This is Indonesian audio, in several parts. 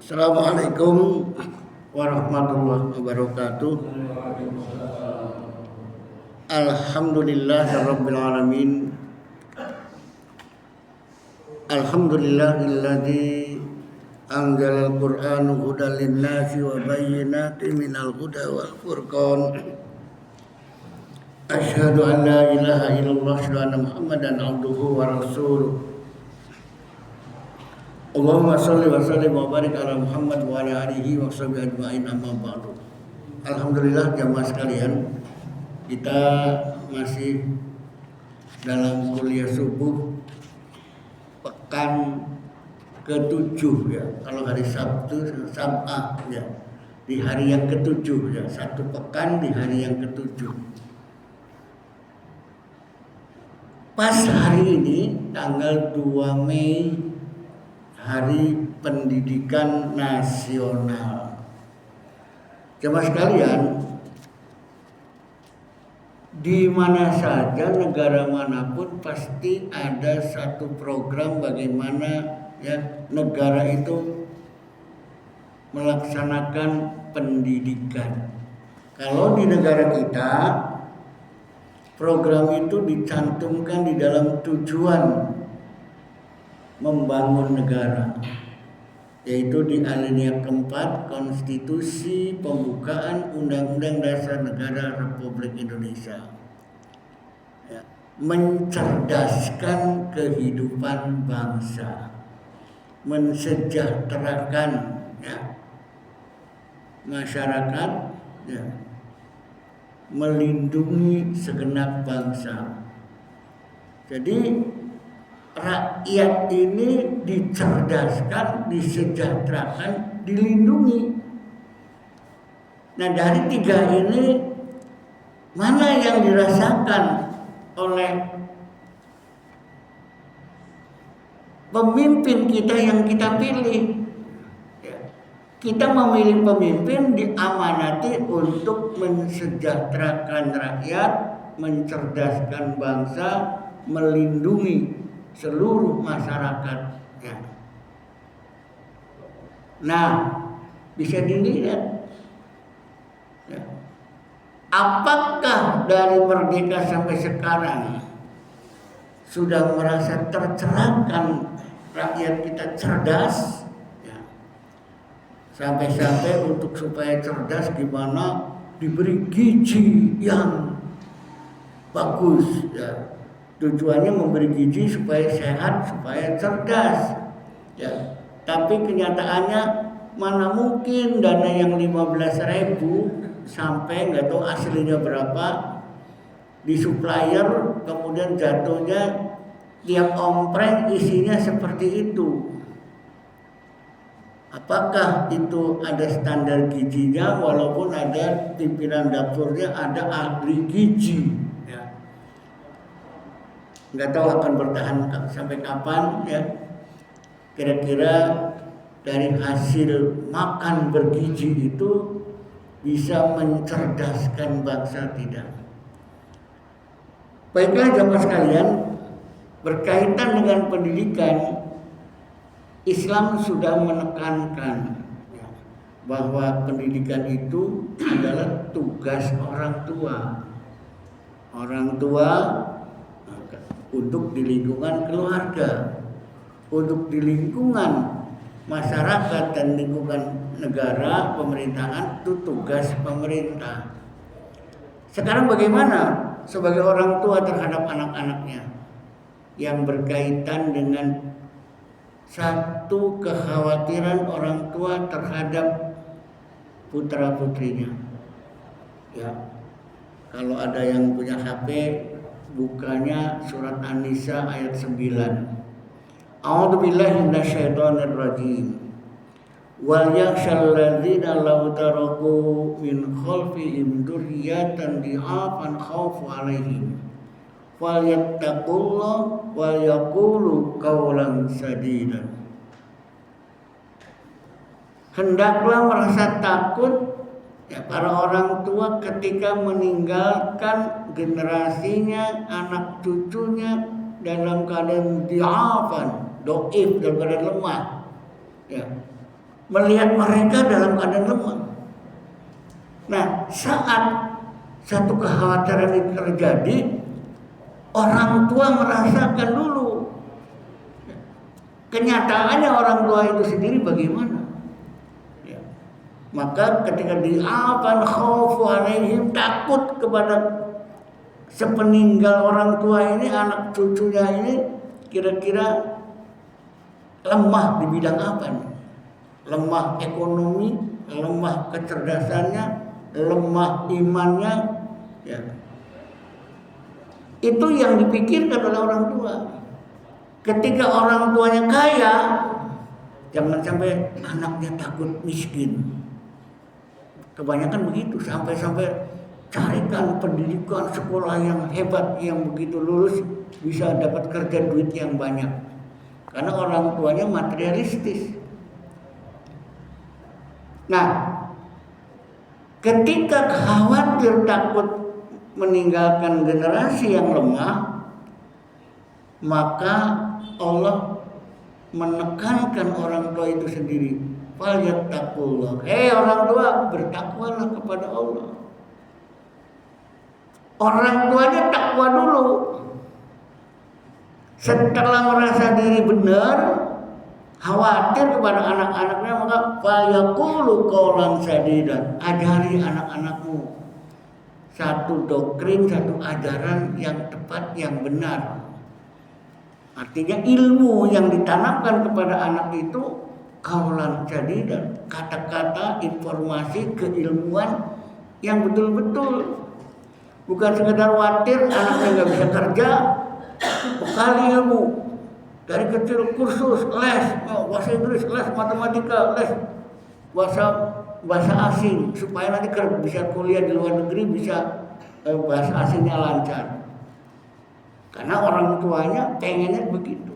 Assalamualaikum warahmatullahi wabarakatuh. Alhamdulillahirabbil alamin. Alhamdulillahilladzi anzalal qur'ana hudan lin-nasi wa bayyinatin minal huda wal furqan. Asyhadu an la ilaha illallah wa anna Muhammadan abduhu wa rasuluh. Allahumma sholli wa sallim wa barik ala Muhammad wa ala alihi wa sahbihi ajma'in, amma ba'du. Alhamdulillah jamaah sekalian, kita masih dalam kuliah subuh pekan ke-7 ya. Kalau hari Sabtu Sab'ah ya, di hari yang ke-7 ya, satu pekan di hari yang ke-7. Pas hari ini tanggal 2 Mei, Hari Pendidikan Nasional. Jemaah sekalian, di mana saja, negara manapun pasti ada satu program bagaimana ya negara itu melaksanakan pendidikan. Kalau di negara kita, program itu dicantumkan di dalam tujuan membangun negara, yaitu di alinea keempat Konstitusi Pembukaan Undang-Undang Dasar Negara Republik Indonesia ya, mencerdaskan kehidupan bangsa, mensejahterakan ya, masyarakat ya, melindungi segenap bangsa. Jadi rakyat ini dicerdaskan, disejahterakan, dilindungi. Nah, dari tiga ini mana yang dirasakan oleh pemimpin kita yang kita pilih? Kita memilih pemimpin diamanati untuk mensejahterakan rakyat, mencerdaskan bangsa, melindungi seluruh masyarakat ya. Nah, bisa dilihat ya, apakah dari merdeka sampai sekarang sudah merasa tercerahkan rakyat kita cerdas ya. Sampai-sampai untuk supaya cerdas gimana diberi gizi yang bagus ya. Tujuannya memberi gizi supaya sehat, supaya cerdas ya. Tapi kenyataannya mana mungkin dana yang 15.000 sampai nggak tahu aslinya berapa di supplier, kemudian jatuhnya tiap ompreng isinya seperti itu. Apakah itu ada standar gizinya, walaupun ada pimpinan dapurnya, ada ahli gizi ya. Nggak tahu akan bertahan sampai kapan ya. Kira-kira dari hasil makan bergizi itu bisa mencerdaskan bangsa tidak? Baiklah jamaah sekalian, berkaitan dengan pendidikan, Islam sudah menekankan ya, bahwa pendidikan itu adalah tugas orang tua. Orang tua untuk di lingkungan keluarga, untuk di lingkungan masyarakat dan lingkungan negara, pemerintahan, itu tugas pemerintah. Sekarang bagaimana sebagai orang tua terhadap anak-anaknya yang berkaitan dengan satu kekhawatiran orang tua terhadap putra-putrinya. Ya, kalau ada yang punya HP, bukanya surat An-Nisa ayat 9. A'udzubillahi minasyaitonir rajim. Wal yakhshal ladzina law taraku min khalfihim dzurriyyatan di'afan khaufu 'alaihim falyattaqullaha wal yaqulu qawlan sadidan. Hendaklah merasa takut ya, para orang tua ketika meninggalkan generasinya, anak cucunya dalam keadaan di'afan, doif, dalam keadaan lemah ya, melihat mereka dalam keadaan lemah. Nah, saat satu kekhawatiran itu terjadi, orang tua merasakan dulu kenyataannya orang tua itu sendiri bagaimana. Ya. Maka ketika di'afan khaufu alaihim, takut kepada sepeninggal orang tua ini, anak cucunya ini kira-kira lemah di bidang apa nih? Lemah ekonomi, lemah kecerdasannya, lemah imannya, ya. Itu yang dipikirkan oleh orang tua. Ketika orang tuanya kaya, jangan sampai anaknya takut miskin. Kebanyakan begitu, sampai carikan pendidikan sekolah yang hebat, yang begitu lulus bisa dapat kerja, duit yang banyak. Karena orang tuanya materialistis. Nah, ketika khawatir takut meninggalkan generasi yang lemah, maka Allah menekankan orang tua itu sendiri. Falyattaqullah. Orang tua, bertakwalah kepada Allah. Orang tuanya takwa dulu. Setelah merasa diri benar, khawatir kepada anak-anaknya, maka fayaqulu qawlan sadidan. Ajari anak-anakmu satu doktrin, satu ajaran yang tepat, yang benar. Artinya ilmu yang ditanamkan kepada anak itu qawlan sadidan, kata-kata, informasi, keilmuan yang betul-betul. Bukan sekedar khawatir anaknya nggak bisa kerja, bekali ilmu. Dari kecil kursus, les, bahasa Inggris, les matematika, les bahasa asing, supaya nanti bisa kuliah di luar negeri, bisa bahasa asingnya lancar. Karena orang tuanya pengennya begitu.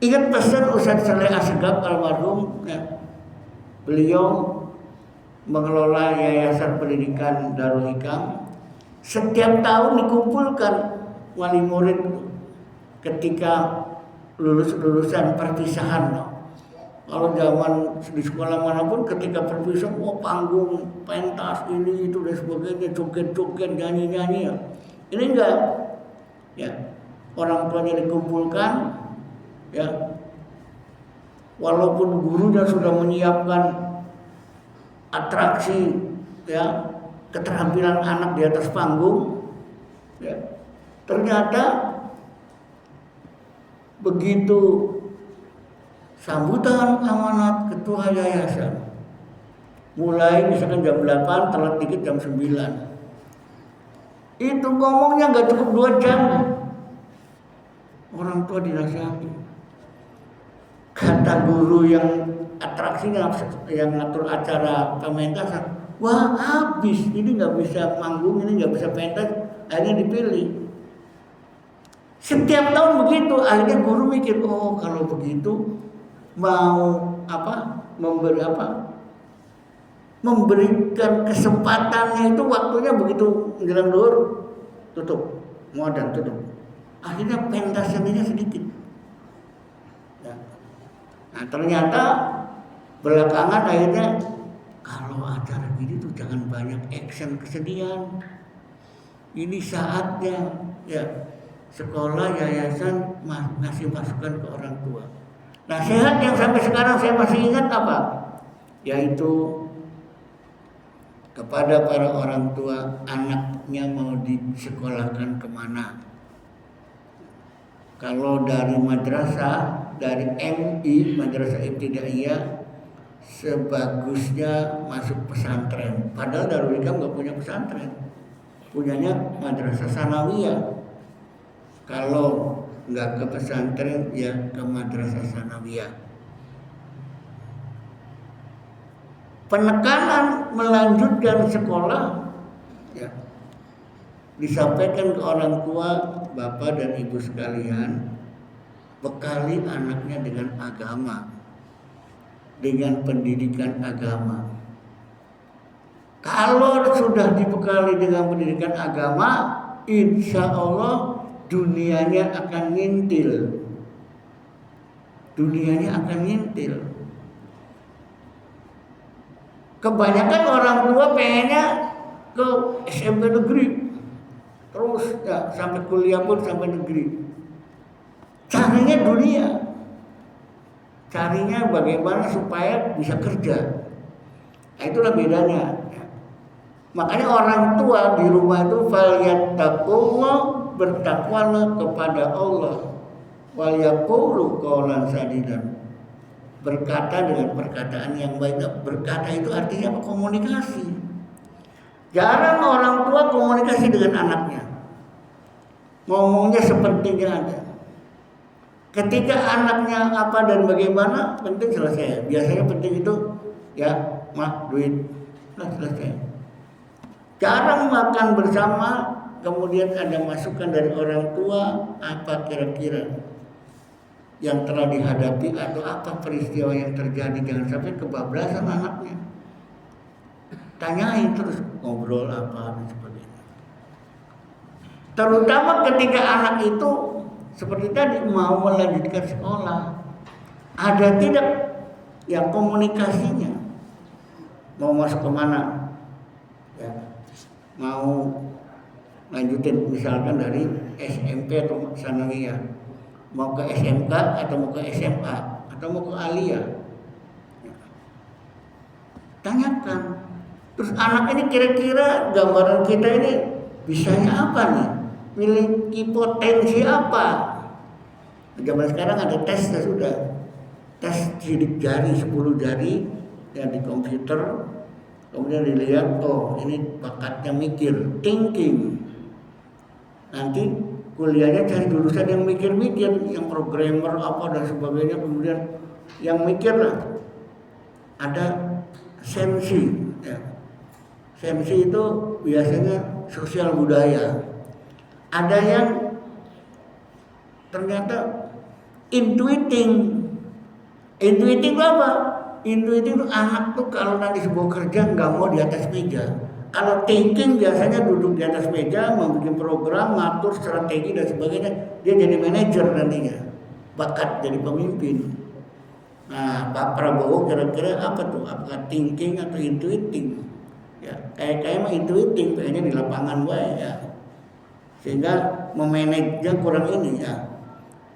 Ingat pesan Ustaz Saleh Asgaf almarhum, ya, beliau mengelola Yayasan Pendidikan Darul Hikam. Setiap tahun dikumpulkan wali murid ketika lulusan perpisahan. Kalau zaman di sekolah manapun ketika perpisahan, panggung, pentas, ini itu dan sebagainya, joget-joget, nyanyi-nyanyi. Ini enggak, ya, orang tuanya dikumpulkan, ya, walaupun gurunya sudah menyiapkan atraksi, ya, keterampilan anak di atas panggung, ya, ternyata begitu sambutan amanat ketua yayasan, mulai misalkan jam 8, telat dikit jam 9. Itu ngomongnya nggak cukup 2 jam. Orang tua dinasihati. Kata guru yang atraksinya, yang ngatur acara pementasan, wah habis, ini nggak bisa manggung, ini nggak bisa pentas, akhirnya dipilih. Setiap tahun begitu, akhirnya guru mikir, kalau begitu mau memberikan kesempatannya itu waktunya begitu menjelang duhur, tutup, modal tutup. Akhirnya pentasnya sedikit. Nah, ternyata belakangan akhirnya kalau acara gini tuh jangan banyak action kesedihan. Ini saatnya, ya, sekolah yayasan ngasih masukan ke orang tua. Nasihat yang sampai sekarang saya masih ingat apa? Yaitu kepada para orang tua, anaknya mau disekolahkan kemana. Kalau dari madrasah, dari MI, Madrasah Ibtidaiyah, sebagusnya masuk pesantren. Padahal Darul Hikam nggak punya pesantren, punyanya Madrasah Sanawiyah. Kalau nggak ke pesantren, ya ke Madrasah Sanawiyah. Penekanan melanjutkan sekolah, ya, disampaikan ke orang tua, bapak dan ibu sekalian, bekali anaknya dengan agama, dengan pendidikan agama. Kalau sudah dibekali dengan pendidikan agama, insya Allah dunianya akan ngintil. Dunianya akan ngintil. Kebanyakan orang tua pengennya ke SMP negeri, terus ya sampai kuliah pun sampai negeri. Carinya dunia, carinya bagaimana supaya bisa kerja. Nah, itulah bedanya. Makanya orang tua di rumah itu falyattaqullah, bertakwalah kepada Allah, wal yaqulu qawlan sadidan, berkata dengan perkataan yang baik. Berkata itu artinya komunikasi. Jarang orang tua komunikasi dengan anaknya, ngomongnya sepertinya ada. Ketika anaknya apa dan bagaimana, penting selesai. Biasanya penting itu ya, mah duit, nah selesai. Jarang makan bersama, kemudian ada masukan dari orang tua, apa kira-kira yang telah dihadapi atau apa peristiwa yang terjadi. Jangan sampai kebablasan anaknya. Tanyain terus, ngobrol apa dan sebagainya. Terutama ketika anak itu seperti tadi mau melanjutkan sekolah, ada tidak yang komunikasinya, mau masuk kemana, ya, mau lanjutin misalkan dari SMP atau sanawiyah, mau ke SMK atau mau ke SMA atau mau ke aliyah, ya. Tanyakan. Terus anak ini kira-kira gambaran kita ini bisanya apa nih? Memiliki potensi apa? Zaman sekarang ada tes sudah. Tes sidik jari 10 jari yang di komputer. Kemudian dilihat, oh ini bakatnya mikir, thinking. Nanti kuliahnya cari jurusan yang mikir-mikir, yang programmer apa dan sebagainya. Kemudian yang mikir lah. Ada sensi, ya. Sensi itu biasanya sosial budaya. Ada yang ternyata intuiting. Intuiting apa? Intuiting itu anak tuh kalau nanti sebuah kerja nggak mau di atas meja. Kalau thinking biasanya duduk di atas meja, membuat program, ngatur strategi dan sebagainya. Dia jadi manajer nantinya, bakat jadi pemimpin. Nah, Pak Prabowo kira-kira apa tuh? Apakah thinking atau intuiting? Ya, kayak mah intuiting, kayaknya di lapangan wae ya. Sehingga memanajenya kurang ini ya.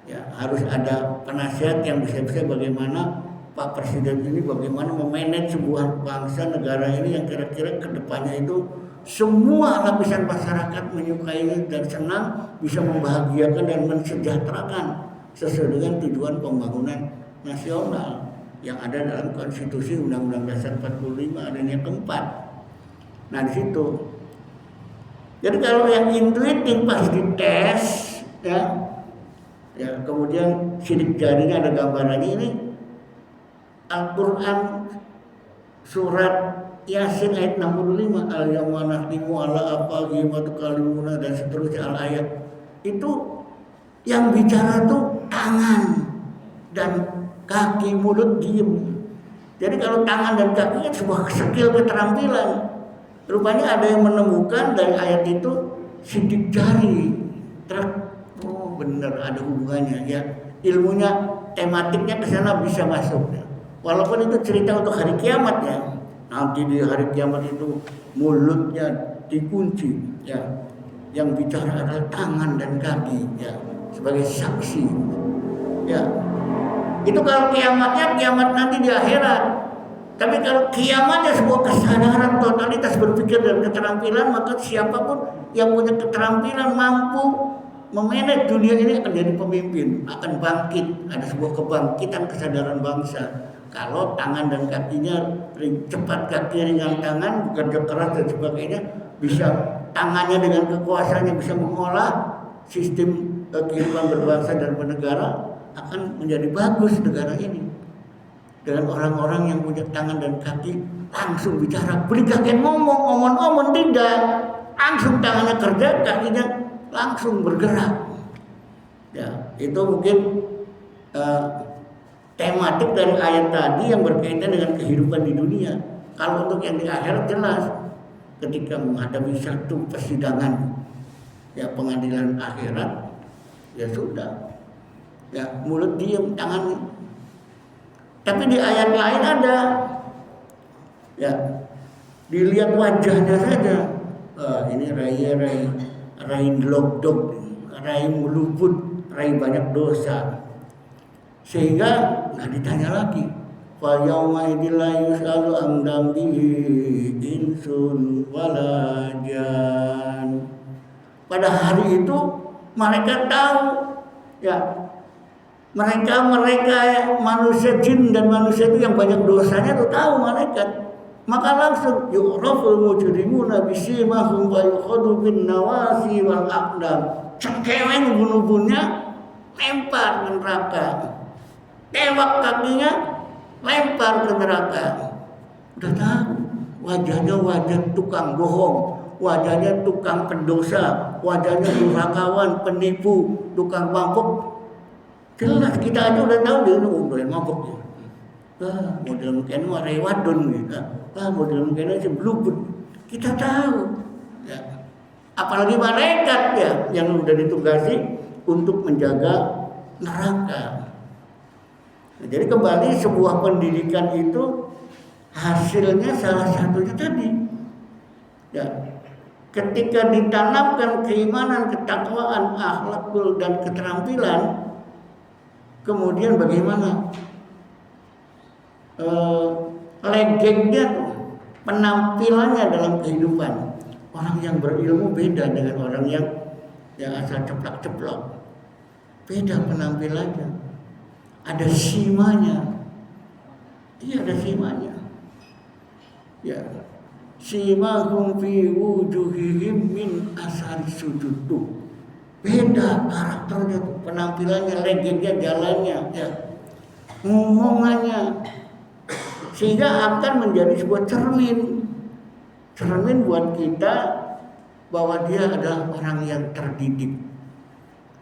Ya, harus ada penasihat yang bisa bagaimana Pak Presiden ini bagaimana memanage sebuah bangsa negara ini yang kira-kira kedepannya itu semua lapisan masyarakat menyukai dan senang, bisa membahagiakan dan mensejahterakan sesuai dengan tujuan pembangunan nasional yang ada dalam konstitusi Undang-Undang Dasar 45 adanya keempat. Nah di situ. Jadi kalau yang intuitif pas dites, ya kemudian sidik jarinya ada gambarannya ini Al-Quran surat Yasin ayat 65 al-yawma nahtimu ala apa gimana kalimuna dan seterusnya al-ayat itu yang bicara tuh tangan dan kaki, mulut diem. Jadi kalau tangan dan kaki itu sebuah skill keterampilan. Rupanya ada yang menemukan dari ayat itu sidik jari. Oh benar ada hubungannya ya. Ilmunya tematiknya ke sana bisa masuk. Ya. Walaupun itu cerita untuk hari kiamat ya. Nanti di hari kiamat itu mulutnya dikunci ya. Yang bicara adalah tangan dan kaki ya sebagai saksi. Ya. Itu kalau kiamatnya kiamat nanti di akhirat. Tapi kalau kiamatnya sebuah kesadaran totalitas berpikir dan keterampilan, maka siapapun yang punya keterampilan mampu memanage dunia ini akan jadi pemimpin, akan bangkit, ada sebuah kebangkitan kesadaran bangsa. Kalau tangan dan kakinya cepat, kaki ringan tangan, bekerja keras dan sebagainya, bisa tangannya dengan kekuasaannya bisa mengolah sistem kehidupan berbangsa dan bernegara, akan menjadi bagus negara ini. Dengan orang-orang yang punya tangan dan kaki langsung bicara, beri kaget ngomong, omong-omong tidak, langsung tangannya kerja, kakinya langsung bergerak. Ya, itu mungkin tematik dari ayat tadi yang berkaitan dengan kehidupan di dunia. Kalau untuk yang di akhirat jelas, ketika menghadapi satu persidangan, ya pengadilan akhirat, ya sudah, ya mulut diam, tangan. Tapi di ayat lain ada Ya, dilihat wajahnya saja. Ini rai glogdog, rai meluput, rai banyak dosa. Sehingga nggak ditanya lagi. Fa yauma idzil la yus'alu an dzambihi insun wala jan. Pada hari itu mereka tahu, ya, mereka manusia jin dan manusia itu yang banyak dosanya itu tahu malaikat. Maka langsung yu'raful mujrimuna bisimahum wa yukhadu bin nawasi wal aqdam. Cekeweng bunuh-bunuhnya lempar ke neraka. Tewak kakinya lempar ke neraka. Udah tahu wajahnya wajah tukang bohong, wajahnya tukang pendosa, wajahnya durhakawan, penipu, tukang mabuk. Jelas kita aja udah tahu dia udah mabuk ya. Model mungkin warai wadon gitu. Model mungkin aja blubut. Kita tahu. Ya. Apalagi malaikat ya yang udah ditugasi untuk menjaga neraka. Nah, jadi kembali sebuah pendidikan itu hasilnya salah satunya tadi. Ya. Ketika ditanamkan keimanan, ketakwaan, akhlakul dan keterampilan, kemudian bagaimana legengnya tuh, penampilannya dalam kehidupan. Orang yang berilmu beda dengan orang yang asal ceplak-ceplok. Beda penampilannya. Ada simanya. Iya, ada simanya. Ya. Simahum fi wujuhihim min asari sujud tuh. Beda karakternya tuh, penampilannya, legengnya, jalannya, ya. Ngomongannya. Sehingga akan menjadi sebuah cermin buat kita bahwa dia adalah orang yang terdidik.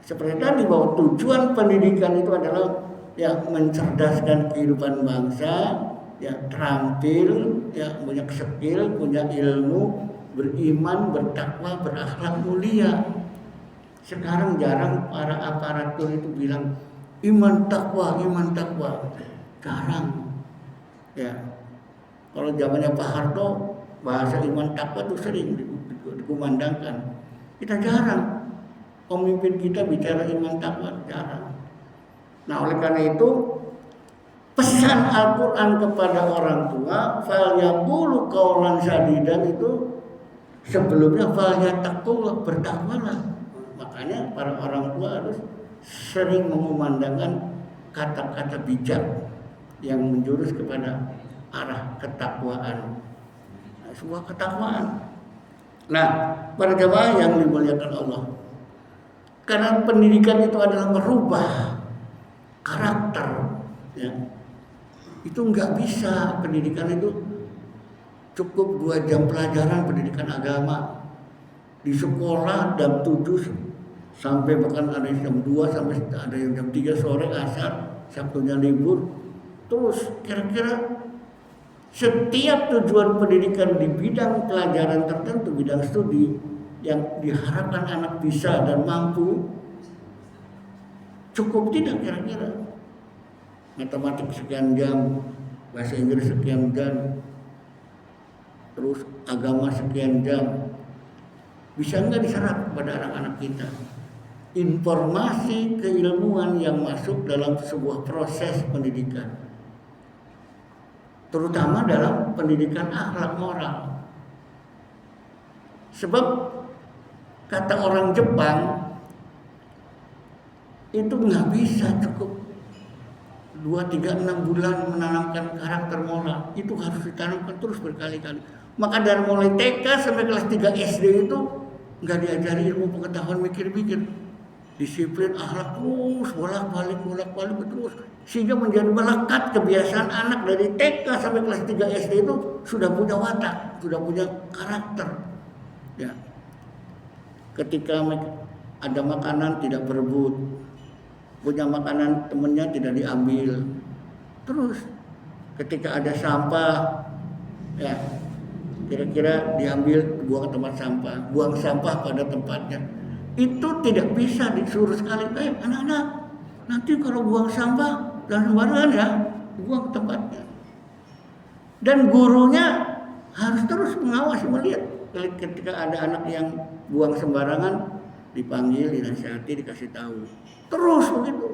Seperti tadi bahwa tujuan pendidikan itu adalah ya mencerdaskan kehidupan bangsa, ya terampil, ya punya skill, punya ilmu, beriman, bertakwa, berakhlak mulia. Sekarang jarang para aparatur itu bilang iman takwa. Jarang. Ya. Kalau zamannya Pak Harto, bahasa iman takwa itu sering dikumandangkan. Kita jarang. Pemimpin kita bicara iman takwa, jarang. Nah, oleh karena itu pesan Al-Quran kepada orang tua, falyaqulu qawlan sadidan, itu sebelumnya falyataqullah, bertakwalah. Makanya para orang tua harus sering mengumandangkan kata-kata bijak yang menjurus kepada arah ketakwaan. Nah, sebuah ketakwaan. Nah, para jamaah yang dimuliakan Allah, karena pendidikan itu adalah merubah karakter, ya. Itu nggak bisa pendidikan itu cukup 2 jam pelajaran pendidikan agama di sekolah jam 7 sampai bahkan ada yang jam 2 sampai ada yang jam 3 sore asar, Sabtunya libur. Terus kira-kira setiap tujuan pendidikan di bidang pelajaran tertentu, bidang studi yang diharapkan anak bisa dan mampu, cukup tidak kira-kira? Matematik sekian jam, bahasa Inggris sekian jam, terus agama sekian jam. Bisa nggak diserap pada anak-anak kita? Informasi keilmuan yang masuk dalam sebuah proses pendidikan, terutama dalam pendidikan akhlak moral. Sebab kata orang Jepang itu nggak bisa cukup 2, 3, 6 bulan menanamkan karakter moral. Itu harus ditanamkan terus berkali-kali. Maka dari mulai TK sampai kelas 3 SD itu nggak diajari ilmu pengetahuan mikir-mikir. Disiplin akhlak terus bolak-balik terus, sehingga menjadi melekat kebiasaan anak dari TK sampai kelas 3 SD itu sudah punya watak, sudah punya karakter. Ya. Ketika ada makanan tidak berebut, punya makanan temennya tidak diambil. Terus ketika ada sampah, ya kira-kira diambil, buang ke tempat sampah, buang sampah pada tempatnya. Itu tidak bisa disuruh sekali, anak-anak, nanti kalau buang sampah dan sembarangan ya, buang ke tempatnya. Dan gurunya harus terus mengawasi, melihat ketika ada anak yang buang sembarangan, dipanggil, dinasihati, dikasih tahu. Terus begitu.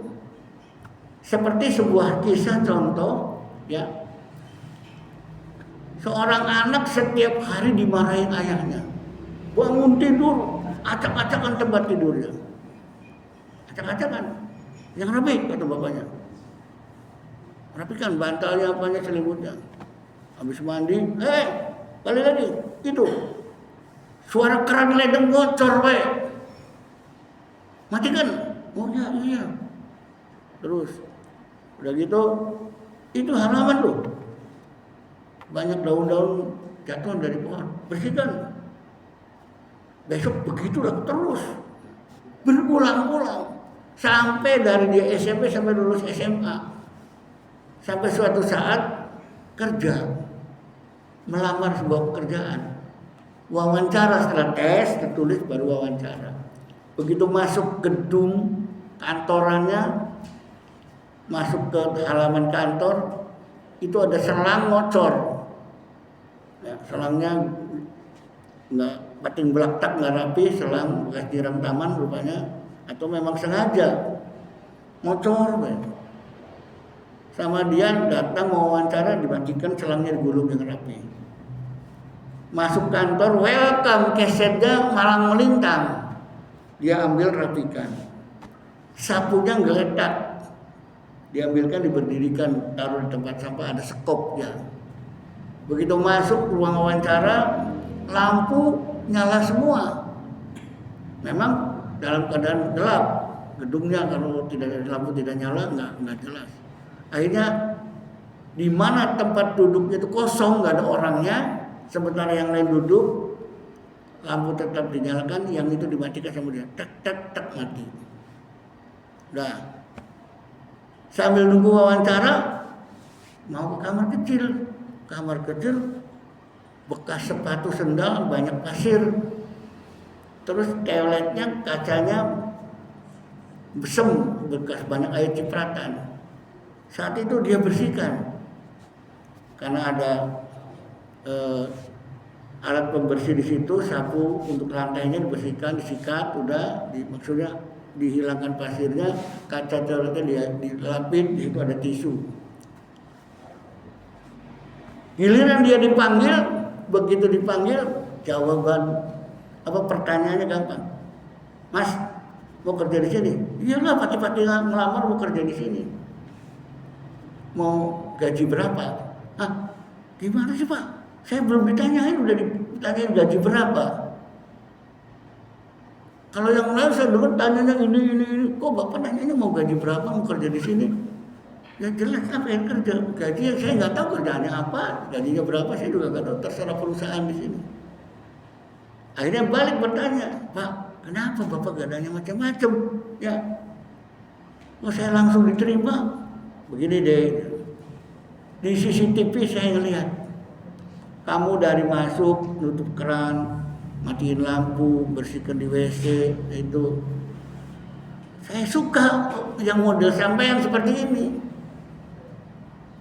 Seperti sebuah kisah contoh, ya. Seorang anak setiap hari dimarahin ayahnya. Bangun tidur, acak-acakan tempat tidurnya. Acak-acakan. Yang rapi kata bapaknya. Rapikan bantalnya, apanya, selimutnya. Habis mandi, balik lagi. Itu. Suara keran ledeng bocor, matikan. Oh iya. Terus udah gitu, itu halaman loh, banyak daun-daun jatuh dari pohon, bersihkan. Besok begitulah terus berulang-ulang sampai dari dia SMP sampai lulus SMA, sampai suatu saat kerja, melamar sebuah pekerjaan, wawancara. Setelah tes tertulis baru wawancara. Begitu masuk gedung kantorannya, masuk ke halaman kantor, itu ada selang ngocor. Ya, selangnya nggak pating belaktak, nggak rapi, selang bekas jiram taman rupanya, atau memang sengaja ngocor. Sama dia datang mau wawancara, dimatikan selangnya, digulung yang rapi. Masuk kantor, welcome, kesetnya malang melintang. Dia ambil, rapikan. Sapunya geletak, diambilkan, diberdirikan, taruh di tempat sampah, ada sekopnya. Begitu masuk ruang wawancara, lampu nyala semua. Memang dalam keadaan gelap gedungnya, kalau tidak ada lampu, tidak nyala, nggak jelas. Akhirnya di mana tempat duduknya itu kosong, nggak ada orangnya, sementara yang lain duduk, lampu tetap dinyalakan, yang itu dimatikan sama dia, tak mati. Nah, sambil nunggu wawancara, mau ke kamar kecil, bekas sepatu sendal, banyak pasir, terus toiletnya kacanya besem, bekas banyak air cipratan. Saat itu dia bersihkan, karena ada alat pembersih di situ, sapu untuk lantainya dibersihkan, disikat, maksudnya dihilangkan pasirnya, kaca toiletnya dilapin, di situ ada tisu. Giliran dia dipanggil, begitu dipanggil, jawaban pertanyaannya gampang. Mas, mau kerja di sini? Iyalah, pati-pati ngelamar mau kerja di sini. Mau gaji berapa? Gimana sih Pak? Saya belum ditanyain, udah ditanyain gaji berapa. Kalau yang lain saya dengar tanyanya ini, kok Bapak nanyanya mau gaji berapa, mau kerja di sini? Ya jelas apa yang kerja, gaji yang saya nggak tahu kerjaannya apa, gajinya berapa saya juga nggak tahu, terserah perusahaan di sini. Akhirnya balik bertanya, Pak, kenapa Bapak gadanya macam-macam? Ya, saya langsung diterima. Begini deh, di CCTV saya ngelihat, kamu dari masuk, nutup keran, matiin lampu, bersihkan di WC, itu. Saya suka yang model sampean seperti ini.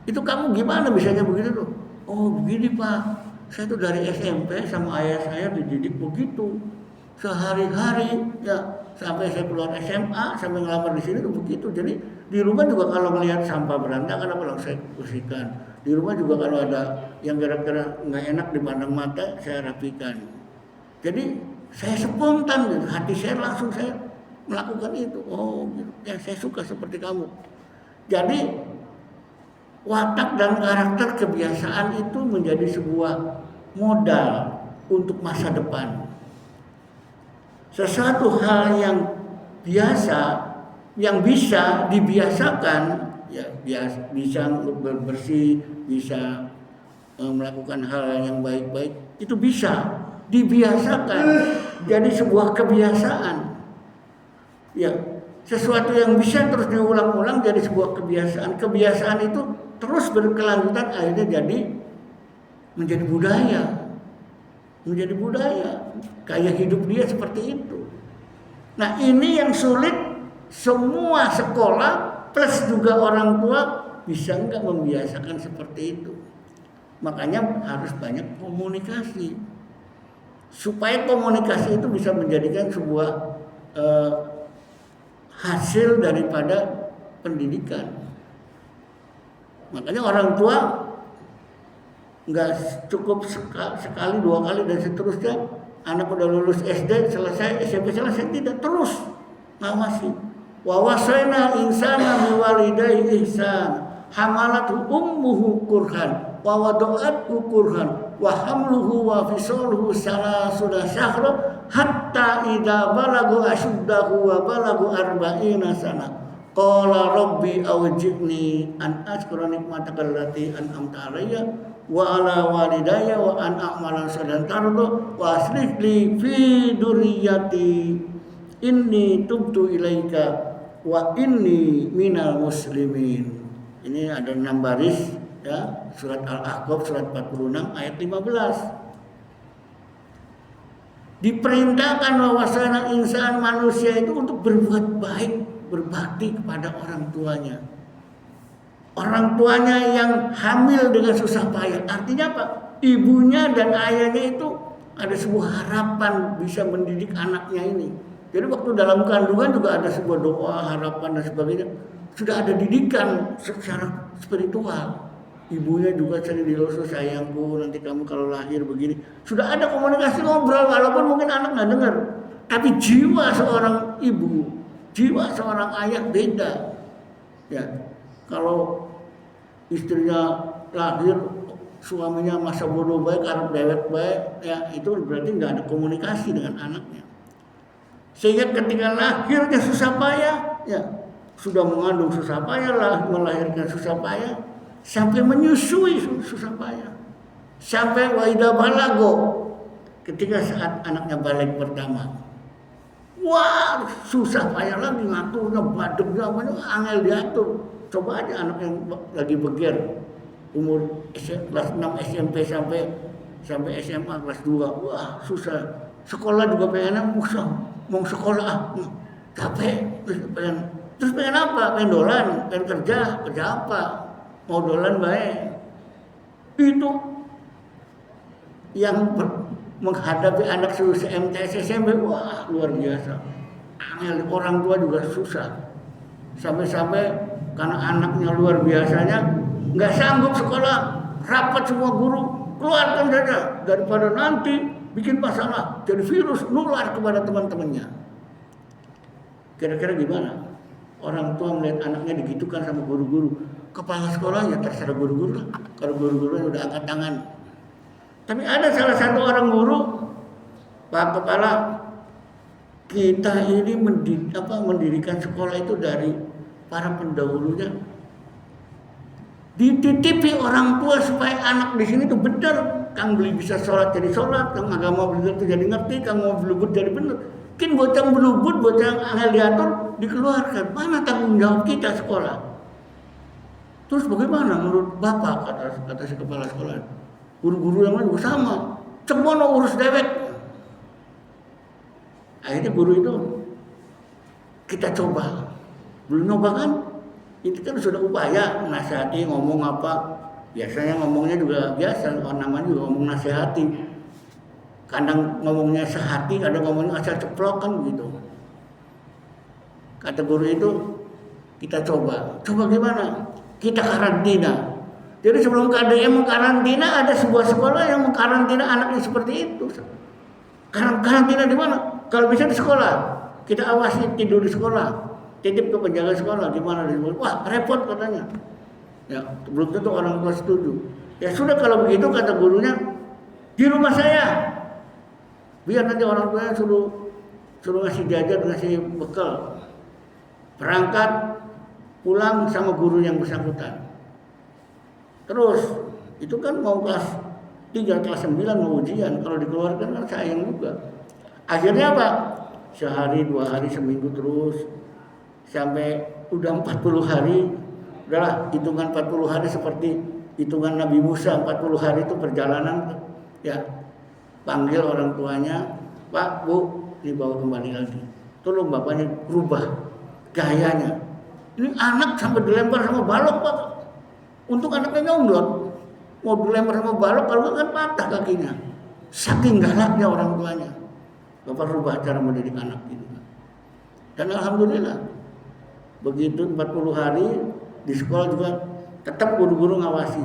Itu kamu gimana bisanya begitu tuh? Oh begini Pak, saya tuh dari SMP sama ayah saya dididik begitu. Sehari-hari ya, sampai saya keluar SMA, sampai ngelamar di sini tuh begitu. Jadi di rumah juga kalau melihat sampah berantakan apa langsung saya bersihkan. Di rumah juga kalau ada yang kira-kira nggak enak dipandang mata, saya rapikan. Jadi saya spontan, gitu. Hati saya langsung saya melakukan itu. Oh, gitu. Ya saya suka seperti kamu. Jadi watak dan karakter kebiasaan itu menjadi sebuah modal untuk masa depan. Sesuatu hal yang biasa, yang bisa dibiasakan, ya bisa bersih, bisa melakukan hal yang baik-baik, itu bisa dibiasakan jadi sebuah kebiasaan. Ya, sesuatu yang bisa terus diulang-ulang jadi sebuah kebiasaan. Kebiasaan itu terus berkelanjutan, akhirnya menjadi budaya. Menjadi budaya. Gaya hidup dia seperti itu. Nah, ini yang sulit. Semua sekolah plus juga orang tua bisa enggak membiasakan seperti itu. Makanya harus banyak komunikasi. Supaya komunikasi itu bisa menjadikan sebuah hasil daripada pendidikan. Makanya orang tua nggak cukup sekali, dua kali dan seterusnya. Anak udah lulus SD selesai, SMP selesai, tidak, terus ngawasi. Wa wasaina insana biwalidayhi ihsan hamalatu ummuhu kurhan wa wada'athu kurhan wa hamluhu wa fisaluhu salasuna syahra hatta idza balagu asyuddahu wa balagu arba'ina sana qala rabbi awji'ni an ashkura nikmataka allati an'amta alayya wa ala walidayya wa an a'mala salihan tarda wa aslih li fi dzurriyyati inni tubtu ilaika wa inni minal muslimin. Ini ada 6 baris ya, surat Al-Ahqaf surat 46 ayat 15. Diperintahkan bahwasanya insan manusia itu untuk berbuat baik, berbakti kepada orang tuanya. Orang tuanya yang hamil dengan susah payah. Artinya apa? Ibunya dan ayahnya itu ada sebuah harapan bisa mendidik anaknya ini. Jadi waktu dalam kandungan juga ada sebuah doa, harapan dan sebagainya. Sudah ada didikan secara spiritual. Ibunya juga sering dilurus, sayangku nanti kamu kalau lahir begini. Sudah ada komunikasi ngobrol walaupun mungkin anak nggak dengar. Tapi jiwa seorang ibu, jiwa seorang ayah beda. Ya, kalau istrinya lahir, suaminya masa bodoh baik, arep dewek baik, ya itu berarti nggak ada komunikasi dengan anaknya. Sehingga ketika lahirnya susah payah, ya sudah mengandung susah payah lah, melahirkan susah payah, sampai menyusui susah payah, sampai waida balago, ketika saat anaknya balik pertama, wah susah payah lagi ngaturnya, baduknya, angel diatur. Coba aja anak yang lagi beger, umur kelas 6 SMP sampai SMA kelas 2, wah susah. Sekolah juga pengennya mau sekolah, capek, terus pengen apa? Pengen dolan, pengen kerja apa? Mau dolan baik. Itu yang menghadapi anak susah MTS SMP, wah luar biasa. Angel, orang tua juga susah. Sampai-sampai karena anaknya luar biasanya nggak sanggup sekolah, rapat semua guru, keluarkan saja daripada nanti bikin masalah, jadi virus nular kepada teman-temannya. Kira-kira gimana? Orang tua melihat anaknya digitukan sama guru-guru, kepala sekolah ya terserah guru-guru lah. Kalau guru-gurunya udah angkat tangan. Tapi ada salah satu orang guru, Pak Kepala, kita ini mendirikan sekolah itu dari para pendahulunya. Dititipi orang tua supaya anak di sini tuh benar. Kang beli bisa sholat jadi sholat, kang agama bener tuh jadi ngerti, kang mau belubut jadi bener. Mungkin bocah belubut, bocah yang angel diatur dikeluarkan. Mana tanggung jawab kita sekolah? Terus bagaimana menurut Bapak, kata si kepala sekolah? Guru-guru yang lain juga sama. Cemono urus dewek. Akhirnya guru itu kita coba. Belum nyoba kan? Itu kan sudah upaya nasihati, ngomong apa. Biasanya ngomongnya juga biasa, namanya juga ngomong nasihati. Kadang ngomongnya sehati, kadang ngomongnya asal ceplok kan gitu. Kata guru itu, kita coba. Coba gimana? Kita karantina. Jadi sebelum KDM mengkarantina, ada sebuah sekolah yang mengkarantina anaknya seperti itu. Karantina di mana? Kalau bisa di sekolah, kita awasi tidur di sekolah. Titip ke penjaga sekolah, gimana di sekolah. Wah repot katanya. Ya, belum tentu orang tua setuju. Ya sudah kalau begitu kata gurunya, di rumah saya. Biar nanti orang tuanya suruh ngasih jajan, ngasih bekal. Berangkat pulang sama guru yang bersangkutan. Terus itu kan mau kelas 3, kelas 9 mau ujian. Kalau dikeluarkan kan sayang juga. Akhirnya apa? Sehari, 2 hari, seminggu terus. Sampai udah 40 hari. Udahlah, hitungan 40 hari seperti hitungan Nabi Musa. 40 hari itu perjalanan. Ya, panggil orang tuanya, Pak, Bu, dibawa kembali lagi. Tolong bapaknya rubah gayanya. Ini anak sampai dilempar sama balok, Pak. Untuk anaknya nyomblot. mau dilempar sama balok kalau nggak kan patah kakinya. Saking galaknya orang tuanya. Gak perlu cara mendidik anak itu. Dan alhamdulillah begitu 40 hari di sekolah juga tetap guru-guru ngawasi.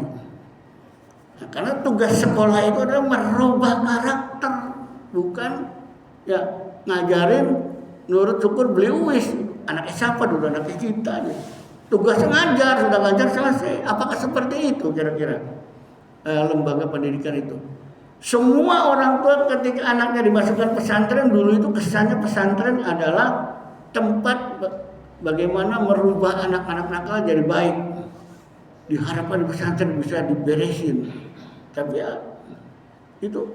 Nah, karena tugas sekolah itu adalah merubah karakter, bukan ya ngajarin nurut syukur beli uis. Anaknya siapa dulu? Anaknya kita. Tugasnya ngajar, sudah ngajar selesai. Apakah seperti itu kira-kira lembaga pendidikan itu? Semua orang tua ketika anaknya dimasukkan pesantren, dulu itu kesannya pesantren adalah tempat bagaimana merubah anak-anak nakal jadi baik. Diharapkan di pesantren bisa diberesin. Tapi ya itu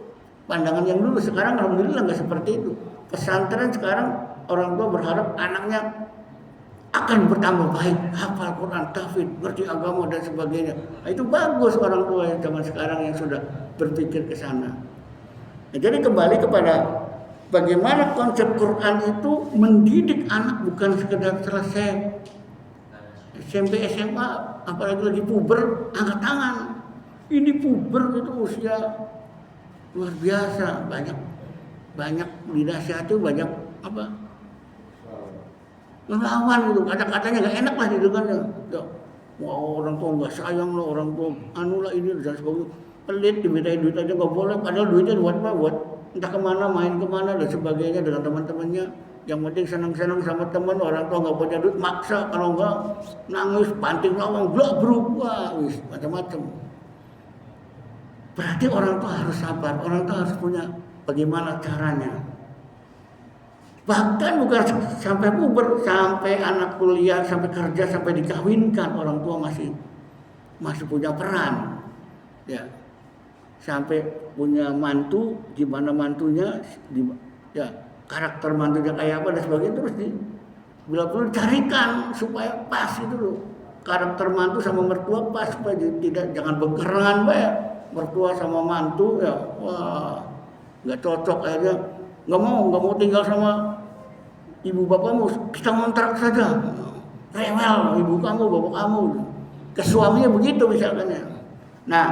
pandangan yang dulu. Sekarang alhamdulillah nggak seperti itu. Pesantren sekarang orang tua berharap anaknya akan bertambah baik, hafal Quran, tahfidz, ngerti agama dan sebagainya. Nah, itu bagus orang tua yang zaman sekarang yang sudah berpikir ke sana. Nah, jadi kembali kepada bagaimana konsep Quran itu mendidik anak, bukan sekedar selesai SMP, SMA, apalagi lagi puber, angkat tangan. Ini puber itu usia luar biasa, banyak dinasihati, banyak apa? Melawan gitu, kata-katanya gak enak lah didengarnya. Ya, wah orang tua nggak sayang lah, orang tua anu lah ini dan sebagainya. Pelit, dimintain duit aja nggak boleh, padahal duitnya buat apa? Buat entah kemana, main kemana dan sebagainya dengan teman-temannya. Yang penting senang-senang sama teman, orang tua nggak punya duit maksa, kalau nggak nangis, banting lawang, blok berubah, wis macam-macam. Berarti orang tua harus sabar, orang tua harus punya bagaimana caranya. Bahkan bukan sampai puber, sampai anak kuliah, sampai kerja, sampai dikawinkan, orang tua masih punya peran. Ya. Sampai punya mantu, gimana mantunya, ya karakter mantunya kayak apa dan sebagainya, terus bila perlu carikan supaya pas itu loh. Karakter mantu sama mertua pas supaya jangan bergerangan banyak. Mertua sama mantu ya, wah nggak cocok aja. Nggak mau tinggal sama ibu bapakmu, kita ngontrak saja. Rewel ibu kamu, bapak kamu. Ke suaminya begitu misalkan ya. Nah,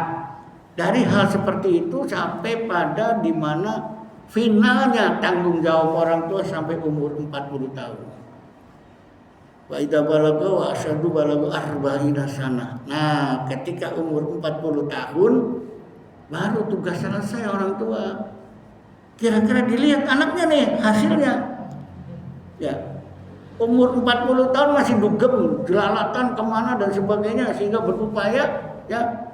dari hal seperti itu sampai pada di mana finalnya tanggung jawab orang tua sampai umur 40 tahun. Wa idza balagha wa asyadu balagha arba'ina sanah. Nah, ketika umur 40 tahun baru tugas selesai orang tua. Kira-kira dilihat anaknya nih hasilnya. Ya, umur 40 tahun masih dugem, jelalatan kemana dan sebagainya, sehingga berupaya ya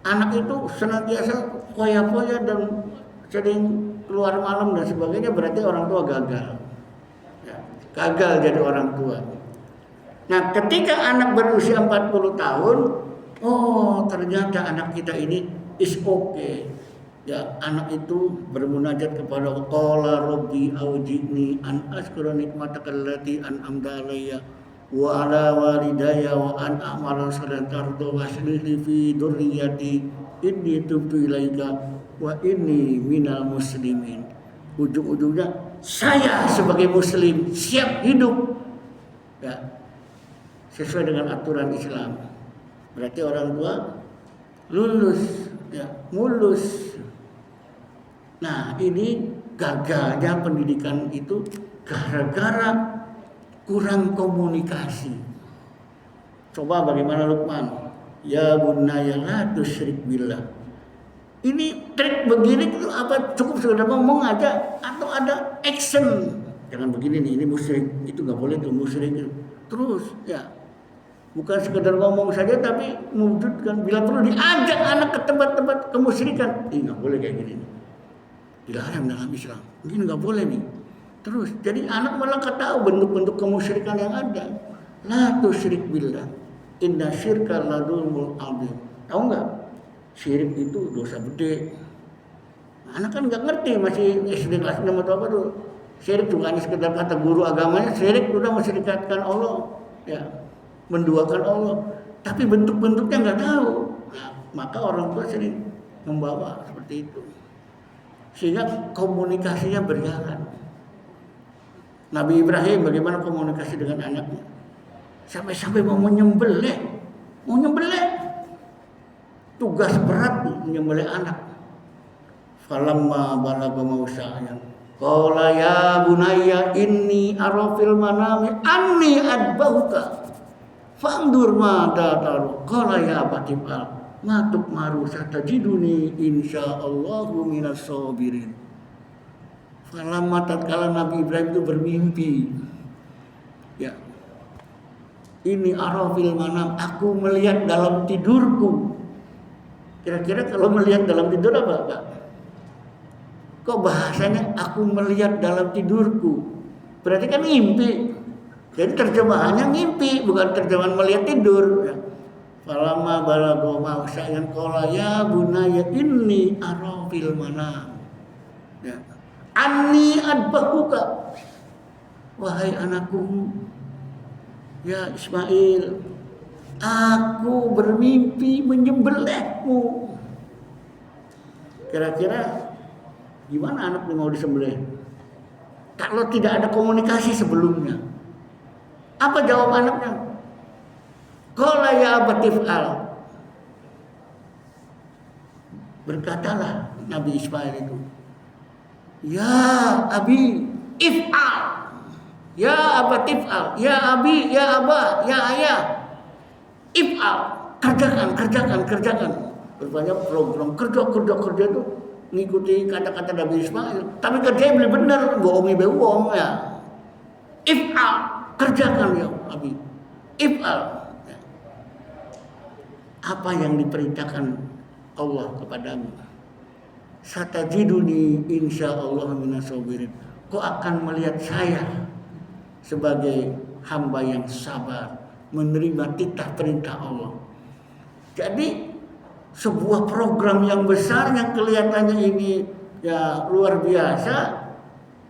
anak itu senantiasa foya-foya dan sering keluar malam dan sebagainya, berarti orang tua gagal. Ya, gagal jadi orang tua. Nah, ketika anak berusia 40 tahun, oh ternyata anak kita ini is okay. Ya, anak itu bermunajat kepada Allah, qala rabbi aujini an askura nikmataka allati an'amta alayya wa ala walidayya wa an a'mala salihan tarda wa aslih li fi dzurriyyati inni tubtu ilaika wa inni minal muslimin. Ujung-ujungnya saya sebagai muslim siap hidup ya sesuai dengan aturan Islam. Berarti orang tua lulus ya, mulus. Nah, ini gagalnya pendidikan itu gara-gara kurang komunikasi. Coba bagaimana Luqman? Ya bunayya la tusyrik billah. Ini trik begini itu apa cukup sekedar ngomong aja atau ada action? Jangan begini nih, ini musyrik, itu nggak boleh tuh musyrik. Terus ya, bukan sekedar ngomong saja tapi mewujudkan. Bila perlu diajak anak ke tempat-tempat kemusyrikan, nggak boleh kayak gini. Dilarang dalam Islam, ini nggak boleh nih. Terus, jadi anak malah tahu bentuk-bentuk kemusyrikan yang ada. La tusyrik billah, inna syirka la dzulmul adzim. Tahu nggak? Syirik itu dosa gede. Anak kan nggak ngerti, masih SD kelas 6 atau apa tuh. Syirik juga hanya sekedar kata guru agamanya. Syirik sudah mensyirikatkan Allah, ya, menduakan Allah. Tapi bentuk-bentuknya nggak tahu. Nah, maka orang tua sering membawa seperti itu. Sehingga komunikasinya berjalan. Nabi Ibrahim bagaimana komunikasi dengan anaknya? Sampai-sampai mau menyembelih. tugas berat menyembelih anak. Falamma balagha mausya'yan qala ya bunayya inni ara fil manami anni adbahuka fandur ma taru qala ya abatifal matuk maru satajiduni insyaallahu minas sabirin. Falamma tatkala Nabi Ibrahim itu bermimpi, ya, ini ara fil manam, aku melihat dalam tidurku. Kira-kira kalau melihat dalam tidur apa, Pak? Kok bahasanya aku melihat dalam tidurku? Berarti kan mimpi. Jadi terjemahannya mimpi, bukan terjemahan melihat tidur. Falamma balagha mausya'yan qala ya bunayya inni ara fil manam. Ya. Anni adbahuka. Wahai anakku, ya Ismail, aku bermimpi menyembelihmu. Kira-kira gimana anaknya mau disembelih? Kalau tidak ada komunikasi sebelumnya, apa jawab anaknya? Qala ya abatif'al. Berkatalah Nabi Ismail itu, ya abi if'al, ya abatif'al, ya abi, ya aba, ya ayah, if'al, kerjakan. Berbanyak program kerja itu ngikuti kata-kata Nabi Ismail, tapi kerjanya beli bener, bohongi bewong ya. If'al, kerjakan ya abi. If'al. Ya. Apa yang diperintahkan Allah kepadamu? Satajiduni insyaallah minas sabirin. Kau akan melihat saya sebagai hamba yang sabar, menerima titah perintah Allah. Jadi sebuah program yang besar yang kelihatannya ini ya luar biasa,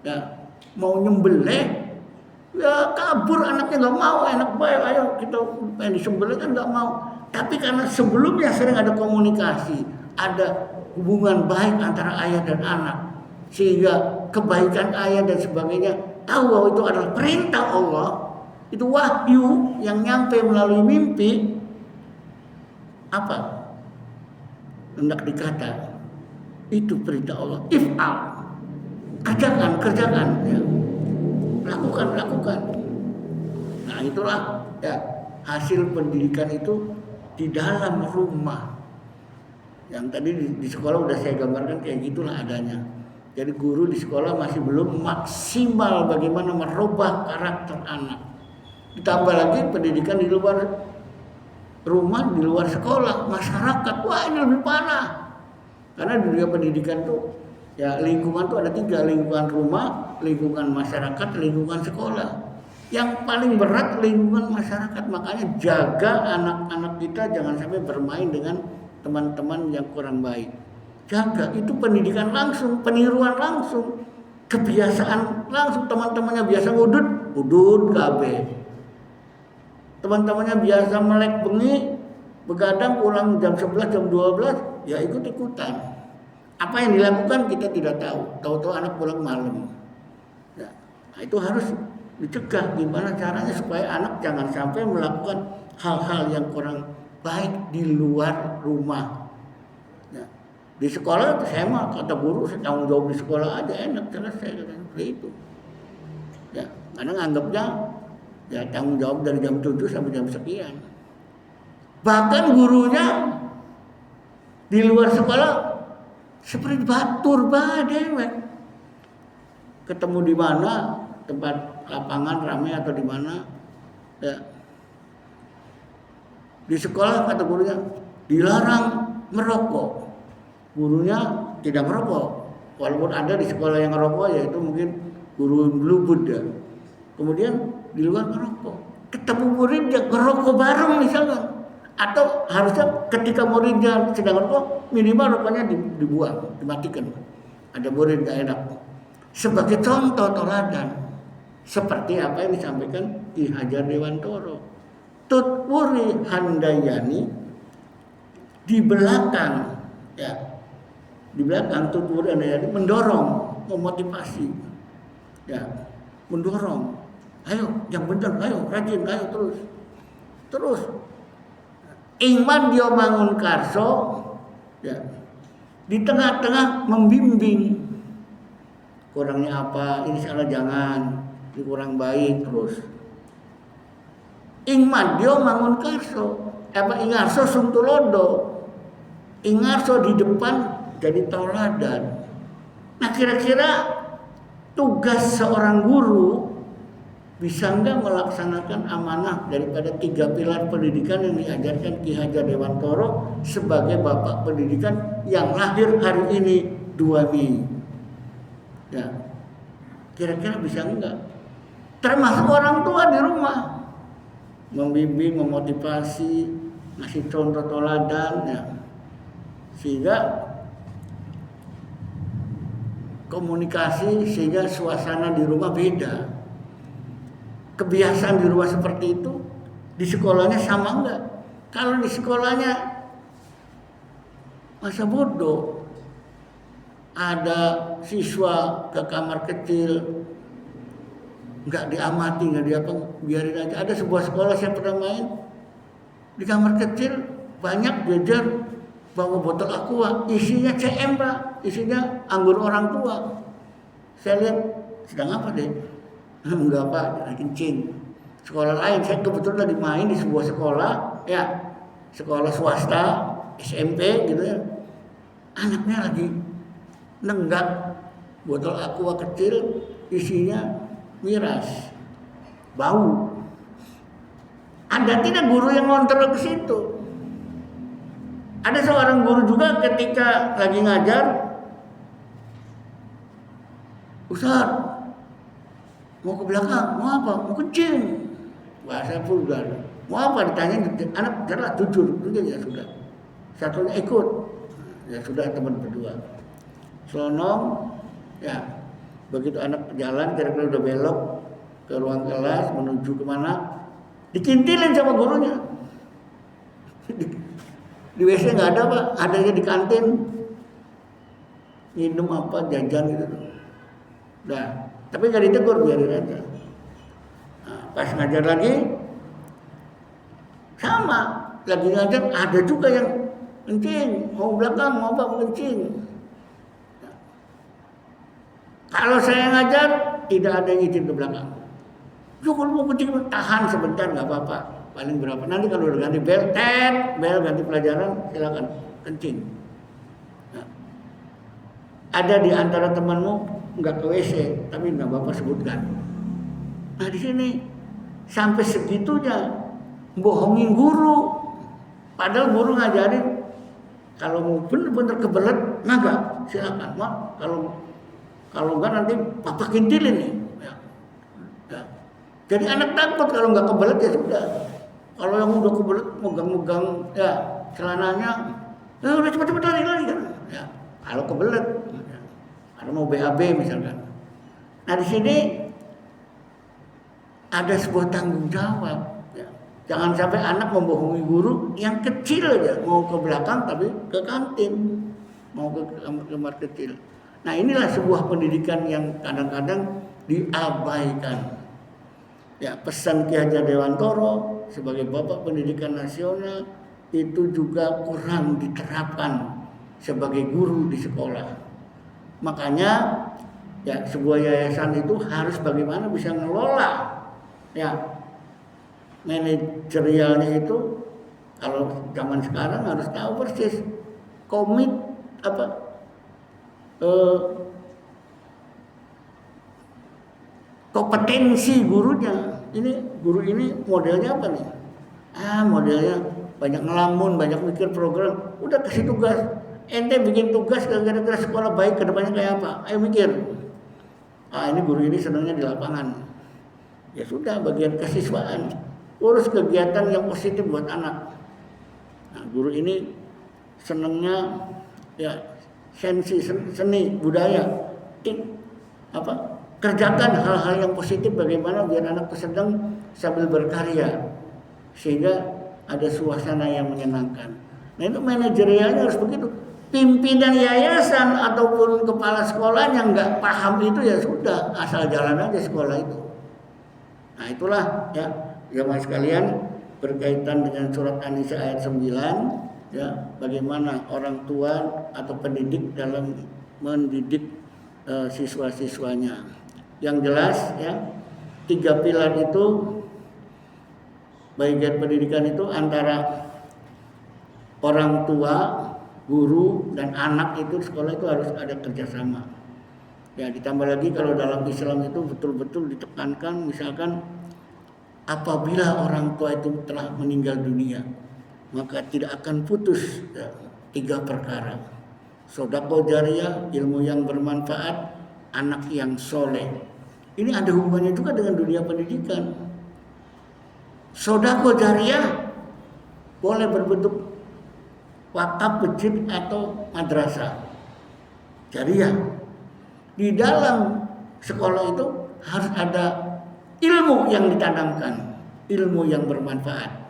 ya mau nyembelih, ya kabur anaknya nggak mau, enak baik ayo kita pengen disembelih kan nggak mau. Tapi karena sebelumnya sering ada komunikasi, ada hubungan baik antara ayah dan anak, sehingga kebaikan ayah dan sebagainya tahu bahwa itu adalah perintah Allah, itu wahyu yang nyampe melalui mimpi. Apa? Hendak dikata itu perintah Allah. If'al, kerjakan ya. Lakukan. Nah itulah ya hasil pendidikan itu di dalam rumah. Yang tadi di sekolah udah saya gambarkan kayak gitulah adanya. Jadi guru di sekolah masih belum maksimal bagaimana merubah karakter anak. Ditambah lagi pendidikan di luar rumah, di luar sekolah, masyarakat, wah ini lebih parah. Karena di dunia pendidikan tuh ya lingkungan tuh ada 3, lingkungan rumah, lingkungan masyarakat, lingkungan sekolah. Yang paling berat lingkungan masyarakat, makanya jaga anak-anak kita jangan sampai bermain dengan teman-teman yang kurang baik. Jaga, itu pendidikan langsung, peniruan langsung, kebiasaan langsung. Teman-temannya biasa udut KB. Teman-temannya biasa melek bengi, begadang pulang jam 11, jam 12, ya ikut-ikutan. Apa yang dilakukan kita tidak tahu. Tahu-tahu anak pulang malam. Ya, nah itu harus dicegah. Gimana caranya supaya anak jangan sampai melakukan hal-hal yang kurang baik di luar rumah. Ya, di sekolah saya mah kata guru, saya tanggung jawab di sekolah aja, enak selesai seperti itu. Ya, karena anggapnya ya tanggung jawab dari jam 7 sampai jam sekian. Bahkan gurunya di luar sekolah seperti batur badai. Ketemu di mana, tempat lapangan ramai atau di mana, ya. Di sekolah kata gurunya dilarang merokok. Gurunya tidak merokok. Walaupun ada di sekolah yang merokok, yaitu mungkin guru Blubud ya. Kemudian di luar merokok, ketemu muridnya ngerokok bareng misalnya, atau harusnya ketika muridnya sedang merokok minimal rokoknya dibuang, dimatikan. Ada murid gak enak. Sebagai contoh teladan seperti apa yang disampaikan Ki Hajar Dewantoro, Tutwuri Handayani di belakang ya, di belakang Tutwuri Handayani mendorong, memotivasi, ya mendorong. Ayo, yang benar, ayo, rajin, ayo terus. Ingman dia bangun karso, ya, di tengah-tengah membimbing. Kurangnya apa? Ini salah jangan, ini kurang baik terus. Ingman dia bangun karso, ingarso sungtulodo, ingarso di depan jadi tauladan. Nah kira-kira tugas seorang guru bisa nggak melaksanakan amanah daripada 3 pilar pendidikan yang diajarkan Ki Hajar Dewantoro sebagai bapak pendidikan yang lahir hari ini 2 Mei. Ya, kira-kira bisa nggak? Termasuk orang tua di rumah, membimbing, memotivasi, ngasih contoh teladan, ya. Sehingga komunikasi, sehingga suasana di rumah beda. Kebiasaan di rumah seperti itu, di sekolahnya sama enggak? Kalau di sekolahnya masa bodoh, ada siswa ke kamar kecil, nggak diamati, nggak diapa, biarin aja. Ada sebuah sekolah saya pernah main, di kamar kecil banyak jajar bawa botol aqua, isinya CM Pak, isinya anggur orang tua. Saya lihat, sedang apa deh? Enggak Pak, kencing. Sekolah lain, saya kebetulan lagi main di sebuah sekolah, ya, sekolah swasta, SMP gitu ya. Anaknya lagi nenggak botol aqua kecil, isinya miras, bau. Ada tidak guru yang ngontrol ke situ? Ada seorang guru juga ketika lagi ngajar, Ustaz, mau ke belakang, mau apa? Mau kencing. Bahasa vulgar. Mau apa? Ditanya, anak jelas jujur, ya sudah. Satunya ikut, ya sudah teman berdua. Selonong, ya begitu anak jalan kira-kira udah belok ke ruang kelas menuju kemana, dikintilin sama gurunya. Di WC nggak ada Pak, adanya di kantin. Minum apa, jajan gitu. Nah, tapi nggak ditegur, biarin aja. Nah, pas ngajar lagi, sama, lagi ngajar ada juga yang kencing, mau belakang, mau apa, mau kencing. Nah, kalau saya ngajar, tidak ada yang izin ke belakang. Kalau mau kencing, tahan sebentar, nggak apa-apa. Paling berapa, nanti kalau udah ganti bel, bel ganti pelajaran, silakan kencing. Nah, ada di antara temanmu nggak ke WC, tapi nggak bapak sebutkan. Nah di sini sampai segitunya bohongin guru, padahal guru ngajarin kalau mau bener-bener kebelet naga silakan, mak kalau nggak nanti bapak kintilin nih. Ya. Ya. Jadi anak takut kalau nggak kebelet ya sudah. Kalau yang udah kebelet megang-megang ya celananya, ya udah cepet-cepet lari kan. Ya. Kalau kebelet, ya. Ada mau BAB misalkan. Nah di sini ada sebuah tanggung jawab. Ya. Jangan sampai anak membohongi guru yang kecil aja, mau ke belakang tapi ke kantin, mau ke kamar kecil. Nah inilah sebuah pendidikan yang kadang-kadang diabaikan. Ya, pesan Ki Hajar Dewantoro sebagai bapak pendidikan nasional itu juga kurang diterapkan sebagai guru di sekolah. Makanya ya sebuah yayasan itu harus bagaimana bisa ngelola ya manajerialnya itu. Kalau zaman sekarang harus tahu persis komit kompetensi gurunya. Ini guru ini modelnya apa nih? Modelnya banyak ngelamun, banyak mikir program. Udah kasih tugas. Ente bikin tugas kira-kira sekolah baik ke depannya kayak apa? Ayo mikir. Ini guru ini senangnya di lapangan. Ya sudah, bagian kesiswaan. Urus kegiatan yang positif buat anak. Nah, guru ini senangnya ya seni budaya. Kerjakan hal-hal yang positif bagaimana biar anak itu sedang sambil berkarya sehingga ada suasana yang menyenangkan. Nah itu manajerialnya harus begitu. Pimpinan yayasan ataupun kepala sekolah yang nggak paham itu ya sudah asal jalan aja sekolah itu. Nah itulah ya jemaah sekalian, berkaitan dengan surat An-Nisa ayat 9, ya, bagaimana orang tua atau pendidik dalam mendidik siswa-siswanya. Yang jelas ya, 3 pilar itu bagian pendidikan itu antara orang tua, guru, dan anak itu sekolah itu harus ada kerjasama. Ya, ditambah lagi kalau dalam Islam itu betul-betul ditekankan, misalkan apabila orang tua itu telah meninggal dunia, maka tidak akan putus ya, 3 perkara. Sodaqah jariyah, ilmu yang bermanfaat, anak yang soleh. Ini ada hubungannya juga dengan dunia pendidikan. Sodaqah jariyah boleh berbentuk wakaf masjid atau madrasah jariyah. Di dalam sekolah itu harus ada ilmu yang ditanamkan, ilmu yang bermanfaat.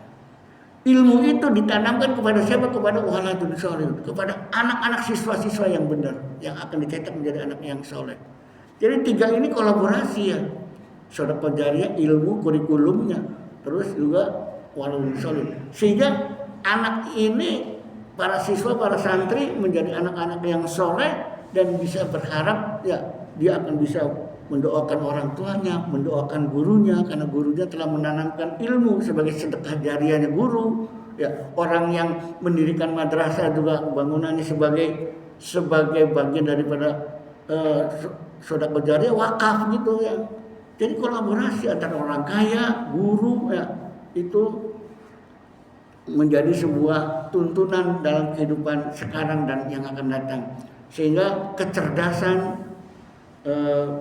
Ilmu itu ditanamkan kepada siapa? Kepada waladun sholih, kepada anak-anak siswa-siswa yang benar, yang akan dicetak menjadi anak yang soleh. Jadi 3 ini kolaborasi ya. Sedekah jariyah, ilmu, kurikulumnya, terus juga waladun sholih. Sehingga anak ini, para siswa, para santri menjadi anak-anak yang soleh dan bisa berharap ya dia akan bisa mendoakan orang tuanya, mendoakan gurunya, karena gurunya telah menanamkan ilmu sebagai sedekah jariyahnya guru. Ya, orang yang mendirikan madrasah juga bangunannya sebagai bagian daripada sedekah jariyah, wakaf gitu ya. Jadi kolaborasi antara orang kaya, guru ya, itu menjadi sebuah tuntunan dalam kehidupan sekarang dan yang akan datang. Sehingga kecerdasan,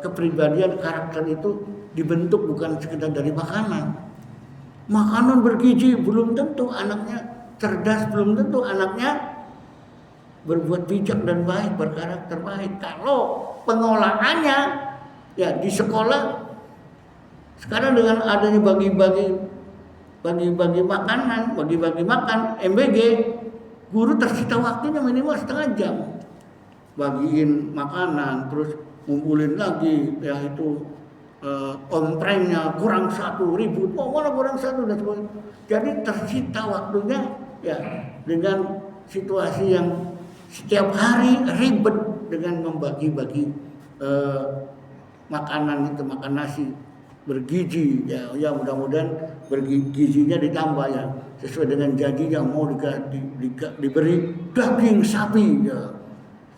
kepribadian, karakter itu dibentuk bukan sekedar dari makanan. Makanan bergizi belum tentu anaknya cerdas, belum tentu anaknya berbuat bijak dan baik, berkarakter baik. Kalau pengolahannya ya di sekolah sekarang dengan adanya bagi-bagi makanan, bagi-bagi makan MBG, guru tersita waktunya minimal setengah jam. Bagiin makanan, terus ngumpulin lagi, ya itu omprengnya kurang 1.000, mana kurang 1 dan sebagainya. Jadi tersita waktunya ya dengan situasi yang setiap hari ribet dengan membagi-bagi makanan itu, makan nasi bergizi ya mudah-mudahan bergizinya ditambah ya sesuai dengan janjinya, mau diberi daging sapi ya,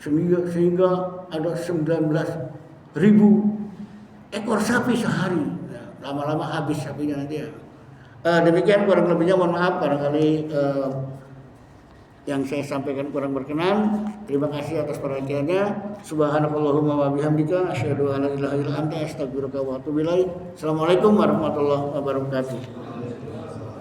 sehingga ada 19.000 ekor sapi sehari ya, lama-lama habis sapinya nanti ya. Demikian kurang lebihnya, mohon maaf barangkali yang saya sampaikan kurang berkenan. Terima kasih atas perhatiannya. Subhanakallahumma wa bihamdika asyhadu an la ilaha illa anta astaghfiruka wa atubu ilaik. Assalamualaikum warahmatullahi wabarakatuh.